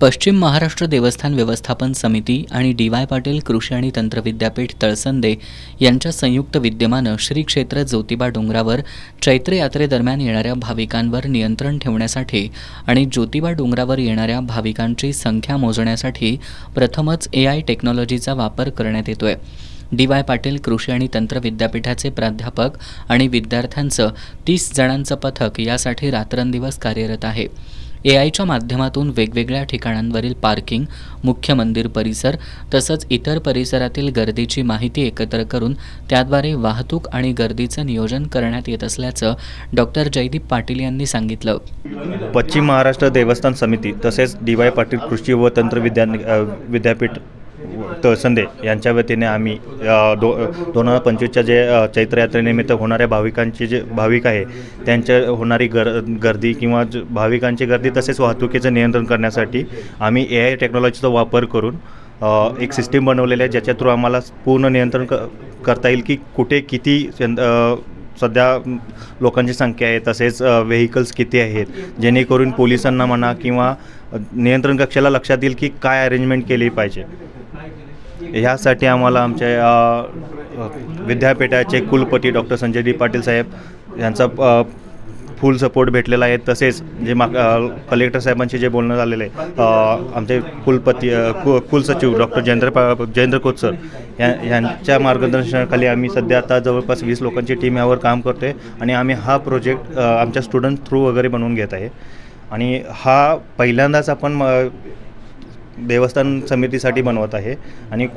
पश्चिम महाराष्ट्र देवस्थान व्यवस्थापन समिती आणि डी.वाय. पाटील कृषी आणि तंत्र विद्यापीठ तळसंदे यांच्या संयुक्त विद्यमानं श्री क्षेत्र ज्योतिबा डोंगरावर चैत्र यात्रेदरम्यान येणाऱ्या भाविकांवर नियंत्रण ठेवण्यासाठी आणि ज्योतिबा डोंगरावर येणाऱ्या भाविकांची संख्या मोजण्यासाठी प्रथमच AI टेक्नॉलॉजीचा वापर करण्यात येतोय। डी.वाय. पाटील कृषी आणि तंत्र विद्यापीठाचे प्राध्यापक आणि विद्यार्थ्यांचं 30 जणांचं पथक यासाठी रात्रंदिवस कार्यरत आहे। AIच्या माध्यमातून वेगवेगळ्या ठिकाणांवरील पार्किंग, मुख्य मंदिर परिसर तसंच इतर परिसरातील गर्दीची माहिती एकत्र करून त्याद्वारे वाहतूक आणि गर्दीचं नियोजन करण्यात येत असल्याचं डॉक्टर जयदीप पाटील यांनी सांगितलं। पश्चिम महाराष्ट्र देवस्थान समिती तसेच डी.वाय. पाटील कृषी व तंत्र विद्यापीठ तळसंदे यांच्या वतीने आम्ही 2025च्या जे चैत्र यात्रेनिमित्त होणाऱ्या भाविकांचे जे भाविक आहे त्यांच्या होणारी गर्दी किंवा भाविकांची गर्दी तसेच वाहतुकीचं नियंत्रण करण्यासाठी आम्ही AI टेक्नॉलॉजीचा वापर करून एक सिस्टीम बनवलेली आहे, ज्याच्या थ्रू आम्हाला पूर्ण नियंत्रण करता येईल की कुठे किती सध्या लोकांची संख्या आहे तसेच व्हेकल्स किती आहेत, जेणेकरून पोलिसांना म्हणा किंवा नियंत्रण कक्षाला लक्षात येईल की काय अरेंजमेंट केली पाहिजे। ह्यासाठी आम्हाला आमच्या विद्यापीठाचे कुलपती डॉक्टर संजय डी पाटील साहेब यांचा फुल सपोर्ट भेटलेला आहे। तसेच जे कलेक्टर साहेबांशी जे बोलणं झालेलं आहे, आमचे कुलसचिव डॉक्टर जयेंद्र खोत सर यांच्या मार्गदर्शनाखाली आम्ही सध्या आता जवळपास 20 लोकांची टीम यावर काम करतो आहे आणि आम्ही हा प्रोजेक्ट आमच्या स्टुडंट थ्रू वगैरे बनवून घेत आहे आणि हा पहिल्यांदाच आपण देवस्थान समितीसाठी बनवत आहे आणि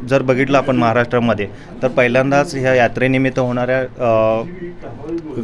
जर बघितलं आपण महाराष्ट्रामध्ये तर पहिल्यांदाच ह्या यात्रेनिमित्त होणाऱ्या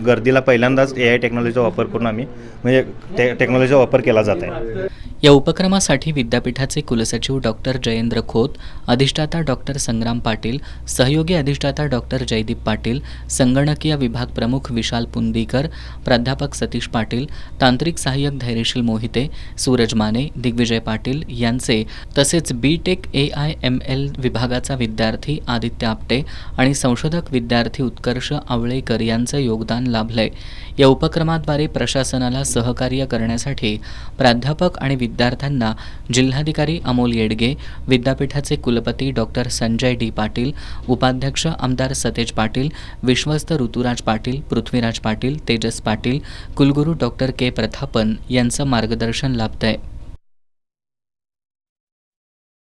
गर्दीला पहिल्यांदाच AI टेक्नॉलॉजीचा वापर करून आम्ही म्हणजे टेक्नॉलॉजीचा वापर केला जात आहे। या उपक्रमासाठी विद्यापीठाचे कुलसचिव डॉक्टर जयेंद्र खोत, अधिष्ठाता डॉक्टर संग्राम पाटील, सहयोगी अधिष्ठाता डॉक्टर जयदीप पाटील, संगणकीय विभाग प्रमुख विशाल पुंदीकर, प्राध्यापक सतीश पाटील, तांत्रिक सहाय्यक धैर्यशील मोहिते, सूरज माने, दिग्विजय पाटील यांचे तसेच B.Tech AI/ML विभागाचा विद्यार्थी आदित्य आपटे आणि संशोधक विद्यार्थी उत्कर्ष आवळेकर यांचं योगदान लाभलंय। या उपक्रमाद्वारे प्रशासनाला सहकार्य करण्यासाठी प्राध्यापक आणि विद्यार्थ्यांना जिल्हाधिकारी अमोल येडगे, विद्यापीठाचे कुलपती डॉक्टर संजय डी पाटील, उपाध्यक्ष आमदार सतेज पाटील, विश्वस्त ऋतुराज पाटील, पृथ्वीराज पाटील, तेजस पाटील, कुलगुरू डॉक्टर के प्रथापन यांचं मार्गदर्शन लाभतंय।